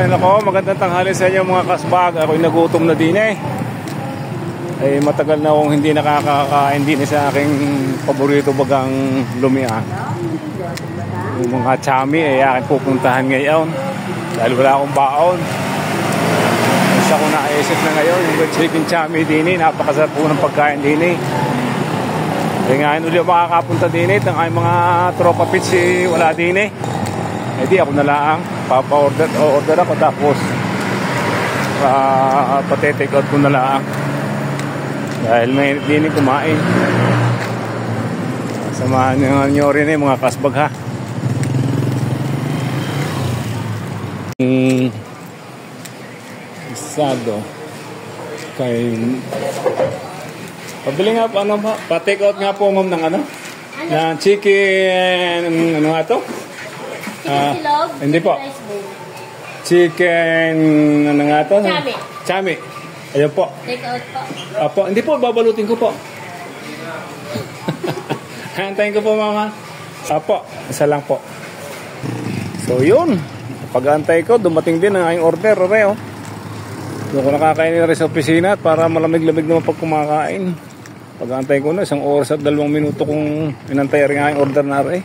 Ay nako, magandang tanghali sa inyo mga kasbag. Ako'y nagutom na din eh. Ay matagal na akong hindi nakakakain din sa aking paborito bagang lumian. Yung mga chami ay aking pupuntahan ngayon. Dahil wala akong baon. Isa ko naisip na ngayon, yung chicken chami din eh. Napakasarap po ng pagkain din eh. Kaya ngayon ulit makakapunta din eh. Ang aking mga tropa pits wala din eh. Eh di ako na lang papa-order ako tapos pati-take out ko na lang dahil may din kumain. Samahan nyo rin eh mga kasbag ha. Isado kay pabili nga po ano ba pa-take out nga po ma'am ng ano ng chicken ano nga to. Hindi po. Chicken, ano nga ito? Chami. Chami. Ayun po. Take out po. Apo, hindi po, babalutin ko po. Hantayin ko po mama. Apo, isa lang po. So yun. Pag-antay ko, dumating din ang aking order. Reo. Doon ko nakakain rin sa opisina para malamig-lamig naman pag kumakain. Pag-antay ko na, 1 oras at 2 minuto kung inantay rin ang aking order na rin.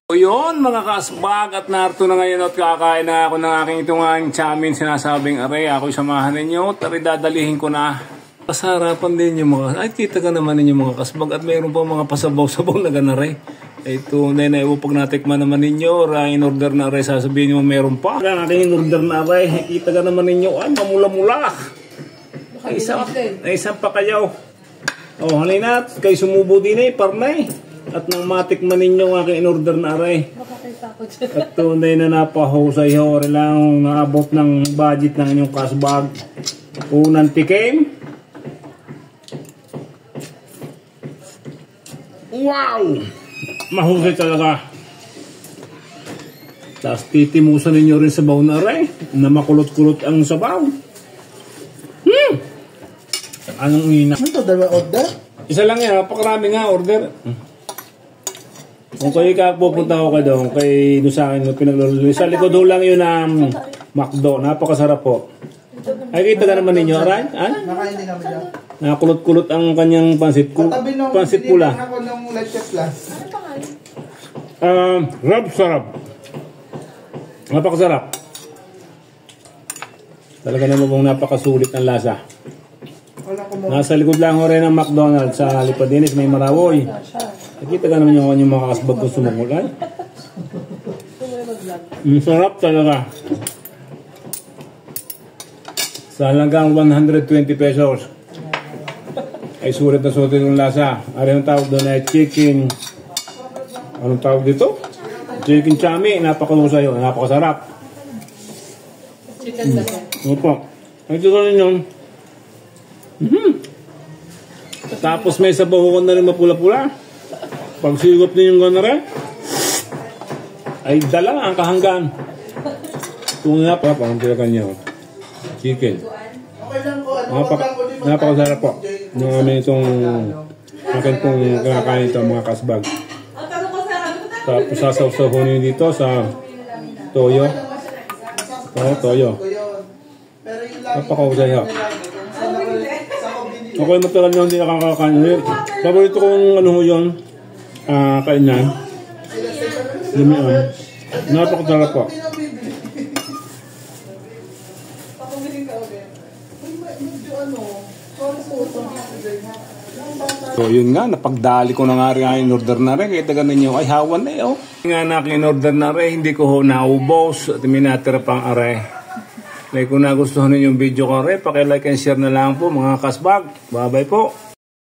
So yun mga kasbag at narito na ngayon at kakain na ako ng aking itong chamin sinasabing aray ako'y samahan ninyo tari dadalihin ko na pasarapan din yung mga ay kita ka naman ninyo mga kasbag at mayroon pa mga pasabaw-sabaw na ganaray ito nanay pag natikman naman ninyo in order na aray sasabihin nyo meron pa in order na aray kita ka naman ninyo ay mamula-mula ay isang pa kayaw oh halina kayo sumubo din eh parnay at nang matikman ninyo ang aking in-order na aray. At tunay na napahusay ho. Lang naabot ng budget ng inyong kasbag. Unang tikim. Wow! Mahusay talaga. Tapos titimusan ninyo rin sa baw na aray. Na makulot-kulot ang sabaw. Anong ina? Ano to? 2 order? Isa lang yan. Napakarami nga order. Kung kayo pupunta ako kayo doon, kay doon sa akin, pinaglululoy. Sa likod lang yun ang McDo. Napakasarap po. Ay, kita ka naman ninyo, Aray? Nakain din kami dyan. Nakakulot-kulot ang kanyang pansit. Pansit pula. Ako ng Leche Plus. Sarap. Napakasarap. Talaga naman pong napakasulit ang lasa. Nasa likod lang ho rin ang McDonald's sa Lipadinis, may Marawoy. Nakita ka naman yung kanyang mga kasbag kung sumungulay. Sarap talaga. Sa halagang 120 pesos. Ay sulit na sulit yung lasa. Ano yung tawag doon ay chicken. Anong tawag dito? Chicken chami. Napakahusay yun. Napakasarap. Opo. Ay ito rin yun. Tapos may sabaw na rin mapula-pula. Pag sigop niyo yung gano'n ay dala ang kahanggan. Kung nga pa, parang tilakan niyo. Chicken. Napakasarap po. Yung amin itong akin pong kinakain ito mga kasbag. Tapos sasaw-saw niyo dito sa toyo. Toyo. Napakahusay ha. Ako'y matagal na hindi nakakakain. Paborito kong ano yun. Kainan. Lumian. Napakasarap po. So yun nga, napagdali ko na nga rin in order na rin. Kaya taga ninyo ay hawan na yun. Nga na in order na rin, hindi ko ho naubos. At minatira pang aray. Kung nagustuhan ninyo yung video ko rin, paki-like and share na lang po mga kasbag. Bye-bye po.